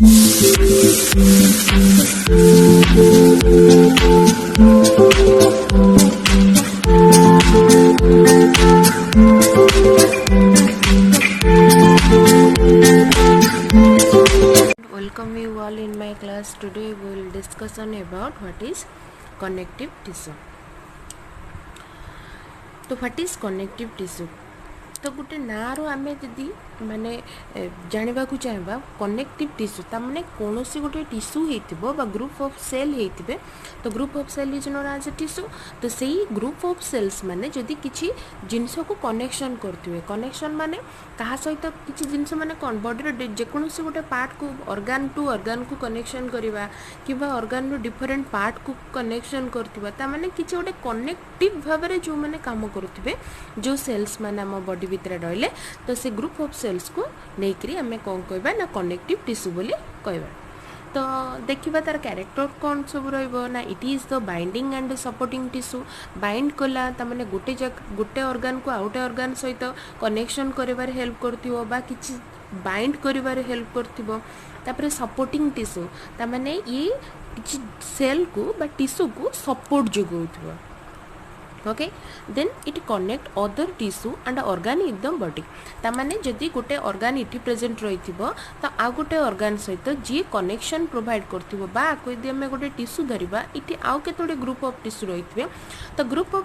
Welcome you all in my class. Today we will discuss on about what is connective tissue. तो what is connective tissue? तो गोटे ना रो आम जदि माने जानवा को चाहबा कनेक्टिव टिश्यू ता माने कोनोसी गोटे टिश्यू हेतिबो बा ग्रुप ऑफ सेल हेतिबे तो group of cell is known as a tissue तो सेही ग्रुप ऑफ सेल्स माने जदि किछि जिंस को कनेक्शन करथिबे कनेक्शन माने कहा सहित किछि जिंस माने कोन बॉडी रो जे कोनोसी गोटे पार्ट को ऑर्गन टू ऑर्गन को कनेक्शन करबा किबा ऑर्गन रो डिफरेंट पार्ट को कनेक्शन करथिबा ता माने किछि गोटे कनेक्टिव भाबरे जो माने काम करथिबे जो सेल्स माने हम बॉडी भितर रहले तो से ग्रुप ऑफ सेल्स को नेकरी हमें कौन कहबा ना कनेक्टिव टिश्यू बोली कहबा तो देखिबा तार कैरेक्टर कौन सब रहइबो ना it is the binding and supporting tissue bind कला त माने गोटे ऑर्गन को आउटे ऑर्गन सहित कनेक्शन करिवार हेल्प करथिबो बा किछि बाइंड करिवार हेल्प करथिबो तापर सपोर्टिंग टिश्यू त माने ये किछि सेल को बा टिश्यू को सपोर्ट जोगौथिबो okay then it connect other tissue and organ in the body तामाने जदि गोटे ऑर्गन इटी प्रेजेंट रहिथिबो तो आ गोटे ऑर्गन सहित जी कनेक्शन प्रोवाइड करथिबो बा को यदि हम गोटे टिश्यू धरिबा इटी आउ केतोडे ग्रुप ऑफ टिश्यू रहिथिबे तो ग्रुप ऑफ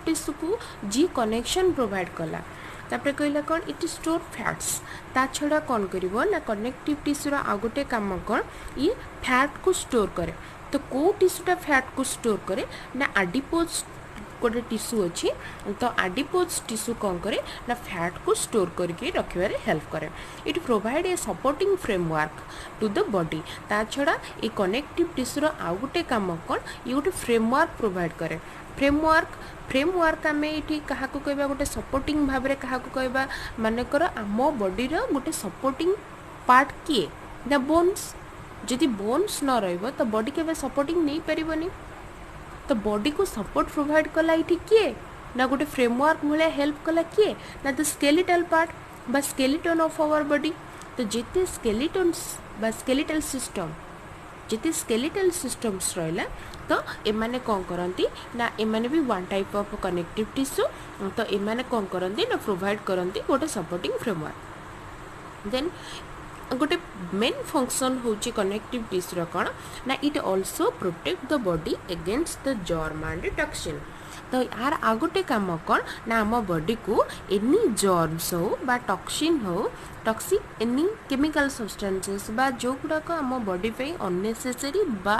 टिश्यू को जी कनेक्शन प्रोवाइड कला तापर कहला कौन इट स्टोर फैट्स ता छड़ा कौन करिवो ना कनेक्टिव टिश्यू रा आ गोटे काम कौन ये फैट को स्टोर करे तो को टिश्यूटा फैट को स्टोर करे ना एडिपोज गोटे टिश्यू अच्छी तो एडिपोज टिश्यू कौन करे ना फैट को स्टोर करके रखिबारे हेल्प करे it provide a supporting framework to the body ता छड़ा ए कनेक्टिव टिश्यू रो आउ गोटे काम कौन ये गोटे फ्रेमवर्क प्रोवाइड करे फ्रेमवर्क आम ये क्या कहबा गोटे सपोर्टिंग भाव में क्या कहबा मानकर आम बॉडी रो गोटे सपोर्टिंग पार्ट किए ना बोन्स जदि बोन्स न रहिबो तो बॉडी केबे सपोर्टिंग नहीं परिबनी तो बॉडी को सपोर्ट प्रोवाइड कला ये किए ना गोटे फ्रेमवर्क भाया हेल्प कला किए ना द स्केलेटल पार्ट बा स्केलेटन ऑफ आवर बॉडी तो जिते स्केलेटन्स बा स्केलेटल सिस्टम जिते स्केलेटल सिस्टम्स रहा तो एमाने कौन करती ना एमाने भी one type of connective tissue तो एमाने कौन करती ना प्रोवाइड करती गोटे सपोर्टिंग फ्रेमवर्क देन गोटे मेन फंक्शन होची कनेक्टिव टिश्यू कौन ना it also protect the body against the germ and toxin तो यार आ गोटे काम कौन ना आम बॉडी को एनी जर्म्स हो बा टॉक्सिन हो टॉक्सिक एनी केमिकल सब्सटेंसेस बा जो गुड़ाक आम बॉडी पे अननेसेसरी बा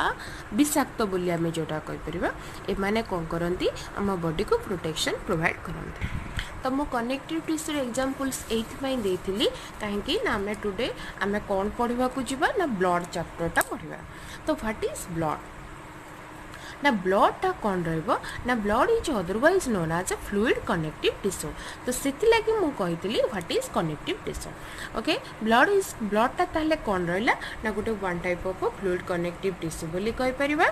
विषाक्त बोली आम जोटा कहीपर एमाने कौन करती आम बॉडी को प्रोटेक्शन प्रोवाइड करते तो मो कनेक्टिव टिश्यू एग्जांपल्स एथि देइथिली काहेकि ना आम टुडे आम कौन पढ़ा को जीवा ना ब्लड चैप्टरटा पढ़ा तो व्हाट इज ब्लड ना ब्लडटा कौन रहिबो ना blood is otherwise known as a fluid connective tissue तो सेति लागि मु कहितली what is connective tissue okay ब्लडटा ताहले कौन रहिला ना गोटे one type of fluid connective tissue बोली कहि परिबा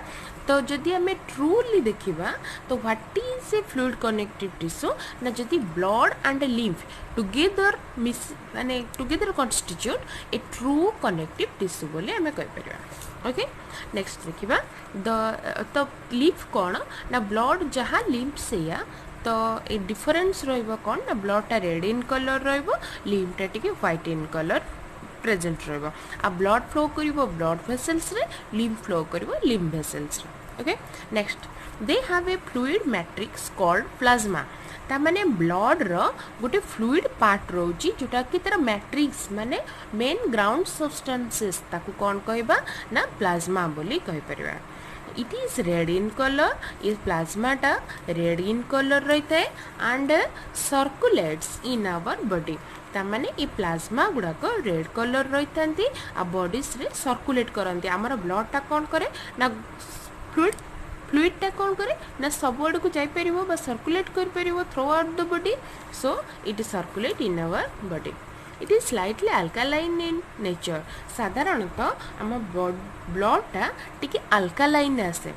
तो जदि हमें ट्रूली देखिबा तो what is a fluid connective tissue ना जदि ब्लड एंड लिम्फ टुगेदर माने together constitute a true connective tissue बोली हमें कहि परिबा ओके नेक्स्ट देखिबा तो लिम्फ कौन ना ब्लड जहाँ लिम्फ से तो ए डिफरेंस रहिबो कौन ना ब्लडटा रेड इन कलर रहिबो लिम्फटा टिके व्हाइट इन कलर प्रेजेंट रहिबो आ ब्लड फ्लो करिवो ब्लड वेसल्स रे लिम्फ फ्लो करिवो लिम्फ वेसल्स रे okay next they have a fluid matrix called plasma ता माने ब्लड रो गोटे फ्लूइड पार्ट रोची जोटा कि तार मैट्रिक्स माने मेन ग्राउंड सब्सटेंसेस ताकू कौन कहबा ना प्लाज्मा बोली कहि परिबा it is red in colour ये प्लाज्माटा रेड इन कलर रही है and circulates in our body तामाने ये प्लाज्मा गुड़ाक रेड कलर रही था आ बॉडीज रे सर्कुलेट करती आमर ब्लडटा कौन करे ना फ्लूइडटा कौन करे ना सब आड़ को जापर सर्कुलेट कर throughout the body so it circulate in our body it is slightly alkaline in nature साधारणतः आम ब्लडटा टिके अल्कालाइन आसे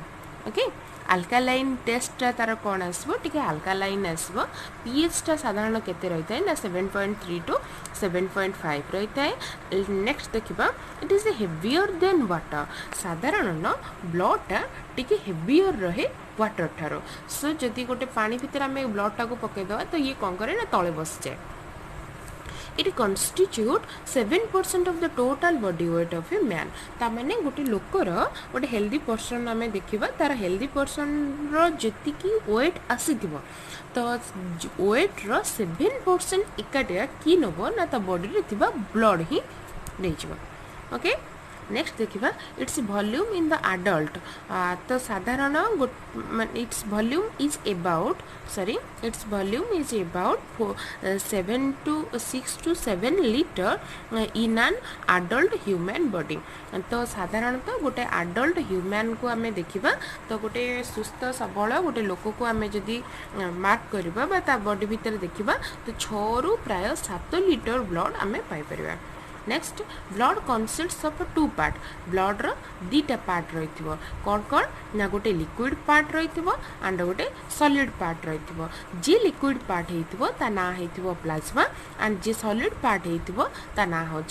ओके अल्कालाइन टेस्टा तार कौन आसो टी अल्कालाइन आसो पीएचटा साधारण केते रही है ना 7.3 टू 7.5 रही है। नेक्स्ट देखा it is heavier than water साधारण ब्लडटा टी हेवियर रहे वाटर ठारो सो जदि गोटे पानी भितर आम ब्लडटा को पकईदे तो ये कौन करे ना तले बस जाए। It constitute 7% of the total body weight of a man तामाने गोटे लोकर गोटे हेल्दी पर्सन आम देखा तार हेल्दी पर्सन जी वेट आसीथिबो तो वेट रो 7% एकाटिया कि नब ना ता बॉडी रे थिबा ब्लड ही नहीं ओके। नेक्स्ट देखा its volume in the adult तो साधारण its volume is about its volume is about 6 to 7 litre in an adult human body तो साधारणतः गोटे एडल्ट ह्यूमन को आम देखा तो गोटे सुस्थ सबल गोटे लोक को आम जदि मार्क करवा बॉडी भितर देखा तो 6 रु प्राय 7 लीटर ब्लड आम पाइपर। Next blood consist of 2 part blood रो 2टा पार्ट रही कौन कौन ना गोटे लिक्विड पार्ट रही एंड गोटे सॉलिड पार्ट रही जी लिक्विड पार्ट होता ना हो प्लाज्मा एंड जी सॉलिड पार्ट होता ना हूँ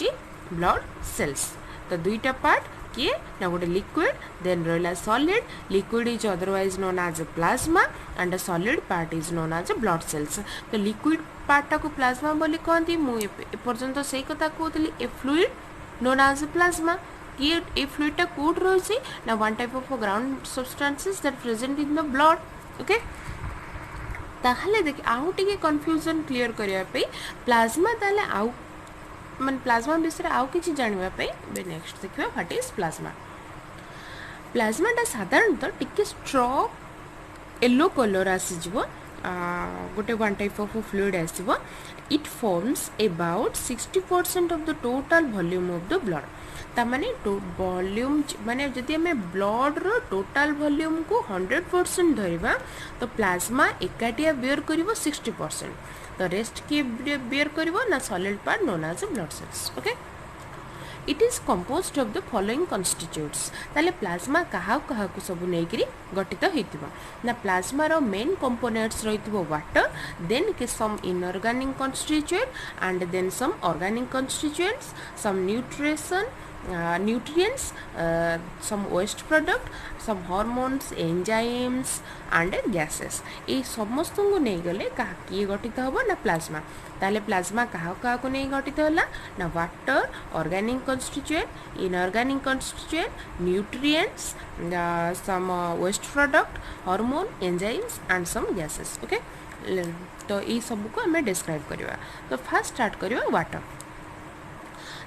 ब्लड सेल्स तो 2टा पार्ट किए ना गोटे लिक्विड देन रहा solid liquid is otherwise known as plasma and solid part is known as blood cells तो लिक्विड पार्टा को प्लाज्मा बोली कहती मुझे से कथा कहती a fluid known as plasma ये ए फ्लूइडटा कौट रही ना one type of ground substances that present in the blood okay. ताहले देख आउ टिके कन्फ्यूजन क्लियर करने प्लाज्मा ताले आउ मान प्लाज्मा विषय आउ किसी जानापी नेक्स्ट देखा व्हाट इज प्लाज्मा प्लाज्माटा साधारणतः टिके स्ट्रॉ येलो कलर आसीज गोटे वन टाइप ऑफ फ्लूइड आसो it forms about 60% of the total volume of the blood तामाने वॉल्यूम माने जदि आम ब्लड रो टोटल वॉल्यूम को 100% धरिबा तो प्लाज्मा एकाटिया बियर करिवो 60% तो रेस्ट के बियर करिवो ना solid part known as blood cells okay. It is composed of the following constitutes ताले प्लाज्मा कहा को सब नहीं गठित होइतिबा ना प्लाज्मा रो मेन कंपोनेंट्स रहितिबो वाटर देन के some inorganic constituent and then some organic constituents some nutrients some waste product some hormones enzymes and gases ये समस्त को नहीं गले किए गठित हम ना प्लाज्मा ताले प्लाज्मा क्या को नहीं गठित होला ना water organic constituent inorganic constituent nutrients some waste product hormone enzymes and some gases okay तो ये सब को हमें डिस्क्राइब करवा तो फर्स्ट स्टार्ट करवा वाटर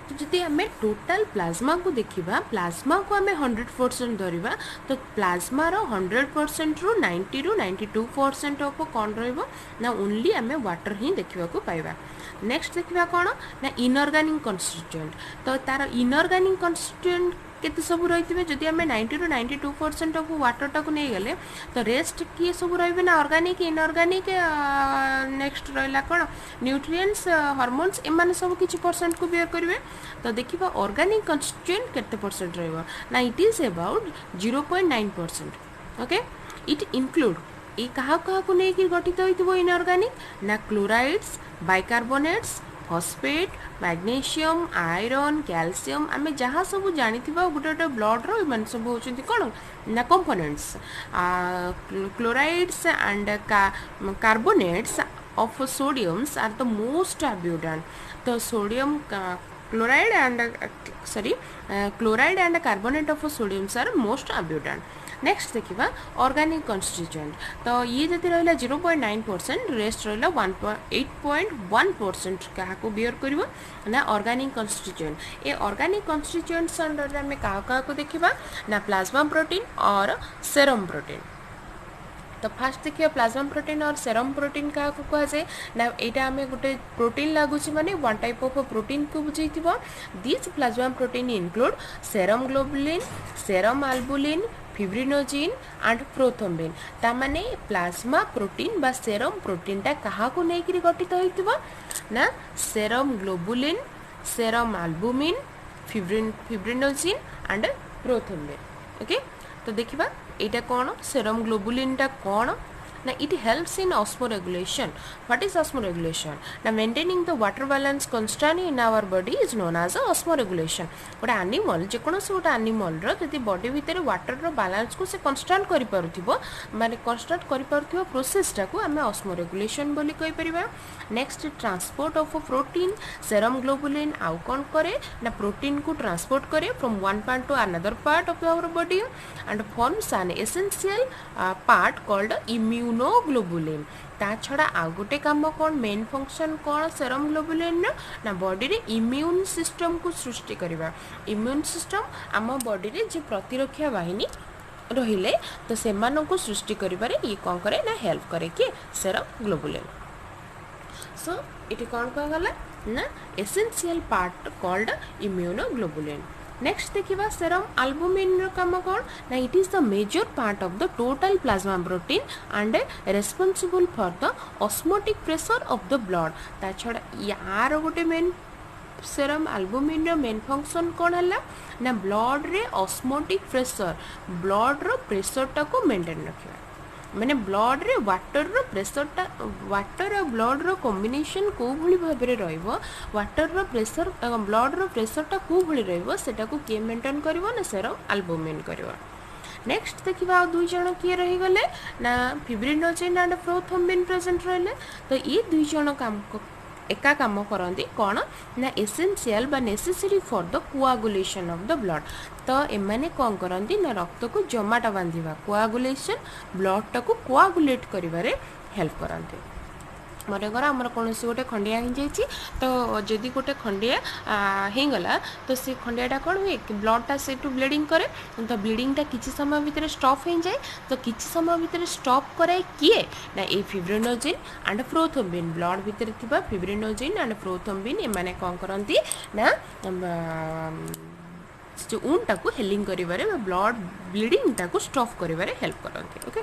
तो जदि आम टोटाल प्लाज्मा को देखा प्लाज्मा को आम 100% धरिबा तो प्लाज्मा रो 100% रु 90 रु 92% ऑफ कौन रहिबो ना ओनली आम वाटर ही देखा पाइबा। नेक्स्ट देखा कौन ना इनऑर्गेनिक कॉन्स्टिट्यूएंट तो तार इनऑर्गेनिक कॉन्स्टिट्यूएंट केते सब रही जदि आम 90 रु 92% ऑफ वाटरटा को नहीं गले तो रेस्ट किए सब रही ना ऑर्गेनिक इनऑर्गेनिक नेक्स्ट रहा कौन न्यूट्रिएंट्स हार्मोन्स एम सब किसी परसेंट को बियर करेंगे तो देखा ऑर्गेनिक कॉन्स्टिट्यूएंट केते परसेंट रहिबो ना it is about 0.9% okay. It include ये कहा को लेकिन गठित होइतिबो इनऑर्गेनिक ना chlorides bicarbonates phosphate magnesium iron calcium आम जहाँ सब जानी गोटे गोटे ब्लड रो मान सब होचंती कौन ना components chlorides and carbonates of sodiums are the most abundant तो sodium chloride and carbonate of sodiums are most abundant। Next देखा ऑर्गेनिक कॉन्स्टिट्यूएंट तो ये जब रहा 0.9% रेस्ट रहा 8.1% क्या बियर कर ना ऑर्गेनिक कॉन्स्टिट्यूएंट ये ऑर्गेनिक कॉन्स्टिट्यूएंट्स अंडर आम क्या देखा ना प्लाज्मा प्रोटीन और सेरम प्रोटीन तो फास्ट देखिए प्लाज्मा प्रोटीन और सेरम प्रोटीन क्या कहुए ना यहाँ आम गोटे प्रोटीन लगुच माने वन टाइप ऑफ प्रोटीन को बुझे this plasma protein include serum globulin serum albumin fibrinogen and prothrombin तामाने प्लाज्मा प्रोटीन बा सेरम प्रोटीनटा क्या नहीं गठित होइतिबो ना serum globulin serum albumin fibrinogen and prothrombin okay. तो देखिबा एटा कौन सेरम ग्लोबुलिन टा कौन ना it helps in osmoregulation. What is osmoregulation? Now maintaining the water balance constant in our body is known as osmoregulation. गोटे एनिमल जेकोसी गोटे animal रि बॉडी भितर वाटर रो बैलेंस को से कन्स्टांट करि पारुथिबो माने कन्स्टांट करि पारुथिबो प्रोसेसटा को आमे osmoregulation बोली कहि परिबा. Next transport of protein serum globulin आउ कोन करे ना प्रोटीन को ट्रांसपोर्ट करे from one part to another part of our body and forms an essential part called immunoglobulin. ता छड़ा आ गोटे काम कौन मेन फंक्शन कौन सेरम ग्लोबुलिन ना बॉडी रे इम्यून सिस्टम को सृष्टि करबा. इम्यून सिस्टम आम बॉडी रे जे प्रतिरक्षा बाहिनी रहिले तो सेमान को सृष्टि करिबारे ये कौन करे ना हेल्प करे कि सेरम ग्लोबुलिन. सो इट कौन कह गला ना essential part called immunoglobulin. Next देखिबा सेरम एल्बुमिन रो काम कौन ना it is the major part of the total plasma protein and responsible for the osmotic pressure of the blood. ता छड़ा यार गोटे मेन सेरम एल्बुमिन रो मेन फंक्शन कौन हला ना ब्लड रे ऑस्मोटिक प्रेशर ब्लड रो प्रेशर टा को मेंटेन रखिबा माने ब्लड रे वाटर रो प्रेशर टा वाटर और ब्लड रो कॉम्बिनेशन को भली भाबे रे रहइबो वाटर रो प्रेशर ब्लड रो प्रेशर टा को भली रहइबो सेटा को के मेंटेन करबो ना सेरम एल्बुमिन करबो. नेक्स्ट देखिबा दुई जण किए रही गले ना फिब्रिनोजेन एंड प्रोथ्रोम्बिन प्रेजेंट रहले. तो ये दुई जण काम एका काम करती कौन ना एसेंशियल बा necessary for the coagulation of the blood. तो एमाने कौन करती ना रक्त को जमाटा बांधिबा कोआगुलेशन ब्लड टा को कोआगुलेट करिवारे हेल्प करती. मरेगर आमर कौन गोटे खंडिया हो जाइए तो जदि गोटे खंडिया होगला तो से खंडियाटा कौन हुए ब्लडटा से ब्लीडिंग करे तो ब्लीडिंगटा किसी समय भितर स्टॉप हो जाए. तो किसी समय भितर स्टॉप कराए किए ना ये फिब्रिनोजेन एंड प्रोथ्रोम्बिन ब्लड भितर थिबा फिब्रिनोजेन एंड प्रोथ्रोम्बिन एमाने कौन करती ना जो ऊनटा को हेलिंग करिवारे ब्लड ब्लीडिंगटा को स्टॉप करिवारे हेल्प करती. Okay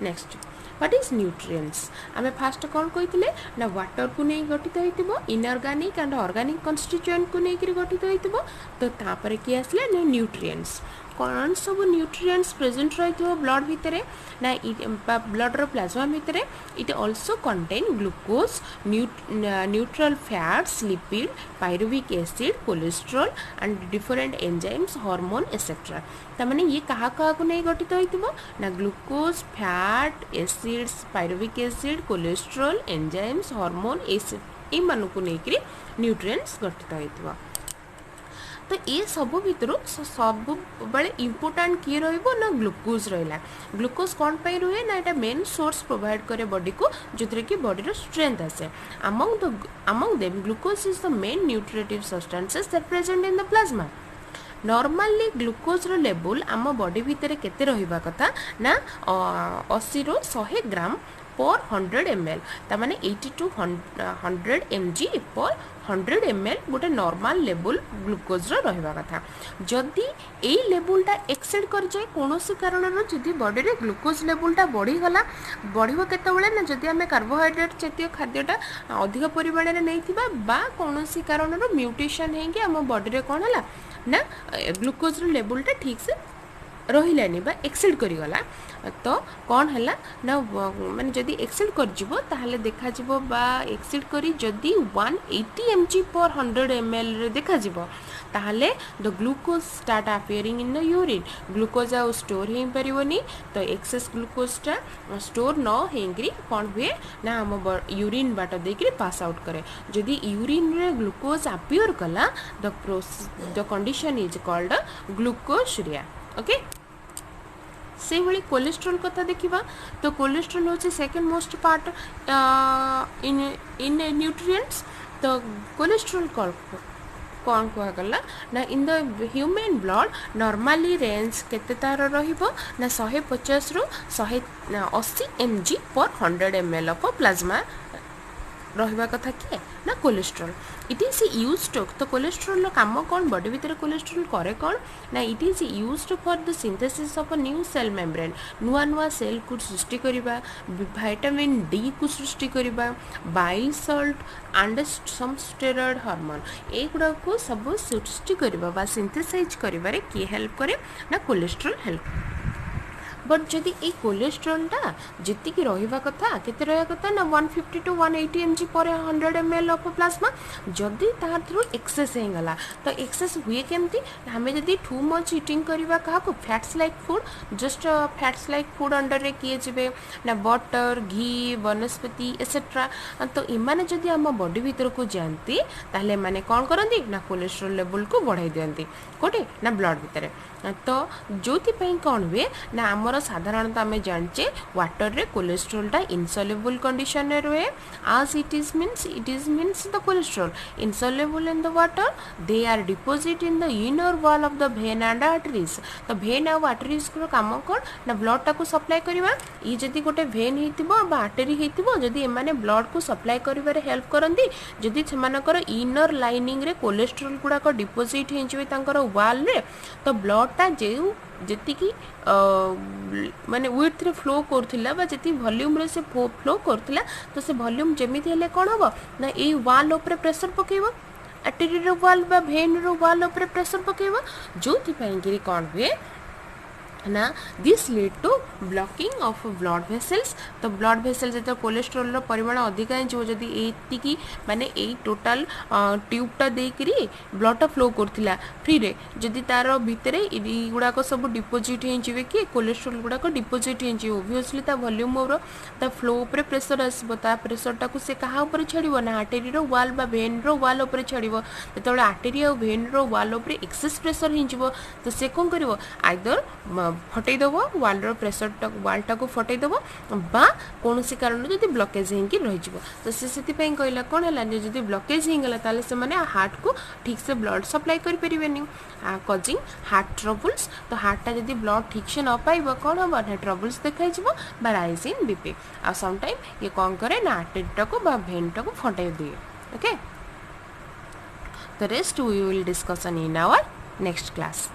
next what is nutrients आमे फास्ट कौन कही ना वाटर को नहीं गठित होइतिबो इनऑर्गेनिक एंड ऑर्गेनिक कन्स्टिट्यूएंट को लेकर गठित होइतिबो. तो तापर किए आसले ना न्यूट्रिएंट्स कौन सब न्यूट्रिएंट्स प्रेजेंट रही ब्लड भितर ना ब्लड रो प्लाज्मा भितर. It also contain glucose neutral fats lipid pyruvic acid cholesterol and different enzymes hormone etcetera. तमाने ये कहा को नहीं गठित होइतिबो ना glucose fat acids pyruvic acid cholesterol enzymes hormone acid ए मानू को लेकर न्यूट्रिएंट्स गठित होइतिबो. तो ये सब भितर सब बड़े इम्पोर्टाट किए रहिबो ना ग्लूकोज रहिला. ग्लूकोज कौन पे रुए ना एटा मेन सोर्स प्रोवाइड करे बॉडी को जो कि बॉडी रो स्ट्रेंथ आसे. among them glucose is the main nutritive substances that present in the plasma. Normally glucose रो लेवल आम बॉडी भितर केते रहिबा कथा ना 80 रो 100 ग्राम पर 100 ml तामाने 80 to 100 mg पर 100 ml गोटे नॉर्मल लेवल ग्लूकोज रो रहिबा कथा. जदि ए लेवलटा एक्सेड कर जाए कोनोसी कारण रो जदि बॉडी रे ग्लूकोज लेवलटा बढ़ी गला बढ़िबो केतेबेले ना जदि हमें कार्बोहाइड्रेट जातीय खाद्यटा अधिक परिमाण रे नैथिबा बा कोनोसी कारण रो म्यूटेशन हेंगे हम बॉडी रे कोन हला ना ग्लूकोज रो लेवलटा ठीक से रहिलानी बा एक्सेड करिगला. तो कौन है ना माने जदि एक्सेड कर ताहले देखा जिवो बा एक्सेड करी जदि 180 mg पर 100 ml रे देखा जिवो ताहले the glucose start appearing in the urine. Glucose आ स्टोर हे परिवनी तो एक्सेस ग्लूकोज टा स्टोर न हेंग्री कौन हुए ना हम यूरिन बाट देकरी पास आउट करे. जदि यूरिन रे ग्लूकोज अपियर कला the condition is called glucosuria. Okay से भली कोलेस्ट्रॉल कथा देखिबा तो कोलेस्ट्रॉल होचे second most part in nutrients. तो कोलेस्ट्रॉल कौन कह गला ना in the human blood normally range केते तार रहिबो ना 150 रु 180 mg पर 100 ml ऑफ प्लाज्मा रहिबा कथा किए ना कोलेस्ट्रॉल. इट इज यूज्ड तो कोलेस्ट्रॉल काम कौन बॉडी भीतर कोलेस्ट्रॉल करे कौन ना it is used for the synthesis of a new cell membrane नुआ नुआ सेल को सृष्टि करिबा विटामिन डी को सृष्टि करिबा bile salt and some steroid hormone ए गुडा को सब सृष्टि करिबा बा सिंथेसाइज करिबारे की हेल्प करे ना कोलेस्ट्रॉल हेल्प. बट जदि ये कोलेस्ट्रोलटा जी रहा कथा केते रहा कथा ना 150 to 180 mg पर 100 ml ऑफ प्लाज्मा जदि तार थ्रू एक्सेस हो गला तो एक्सेस हुए केमती आम जदि टू मच इटिंग करवा क्या fats like food just fats like food under रे किए जे ना बटर घी वनस्पति एसेट्रा तो इमाने जदि आम बॉडी भीतर को जाती ताहले माने कौन करती ना कोलेस्ट्रोल लेवल को बढ़ाई दियंती कोटे ना ब्लड भितर तो जो कौन हुए ना आमर साधारणतः आम जाने वाटर रे कोलेस्ट्रोलटा इनसल्युबल कंडीशन रे रुए as it is means the cholesterol insoluble in the water they are deposit in the inner wall of the vein and arteries तो vein और arteries को काम कौन ना ब्लड टाको सप्लाई करवा ये जदि गोटे vein हेतिबो बा आर्टरी हेतिबो जदि एमाने ब्लड को सप्लाई करिवारे हेल्प करंदी जदि सेमानकर इनर लाइनिंग रे कोलेस्ट्रोल गुडा को डिपोजिट हेंजिवे तांकर वॉल रे तो ब्लड टा जेउ जेतिकी माने विड्थ रे फ्लो करथिला बा जेति वॉल्यूम रे से फ्लो करथिला तो से वॉल्यूम जेमिति हेले कोन हबो ना ए वॉल ऊपर प्रेशर पकेबो आर्टरी रो वॉल बा वेन रो वॉल ऊपर प्रेशर पकेबो जोथि पई गिरी कोन हुए ना this lead to blocking of blood vessels तो ब्लड वेसल जो कोलेस्ट्रोल परिमाण अधिक हो जदि एतिकी माने ए टोटल ट्यूबटा देकरी ब्लडटा फ्लो करथिला फ्री रे जदि तार भितर गुड़ाक सब डिपोजिट हो कि कोलेस्ट्रोल गुड़ाक डिपोजिट हो ओबियसली ता वॉल्यूम और ता फ्लो ऊपर प्रेशर आसबो ता प्रेशरटा को से कहा ऊपर छाड़िबो ना आर्टरी रो वॉल बा वेन रो वॉल ऊपर छाड़िबो जेतेबेले आर्टरी और वेन रो वॉल ऊपर एक्सेस प्रेशर हिंजिबो तो से कोन करिवो आइदर फटेदब वाल प्रेशर वालटा को फटेदब बा कौन सी कारण जब ब्लकेज होगी रही तो से कहला कौन है जब ब्लकेज होगला ताले से माने हार्ट को ठीक से ब्लड सप्लाई करें कजिंग हार्ट ट्रबल्स तो हार्टा जब ब्लड ठीक से न पाइब कौन हम ना ट्रबल्स देखा राइज इन बीपी आ समटाइम ये कौन करे ना आर्टरीटा को भेनटा को फटे दिए okay the rest we will discuss in our next class.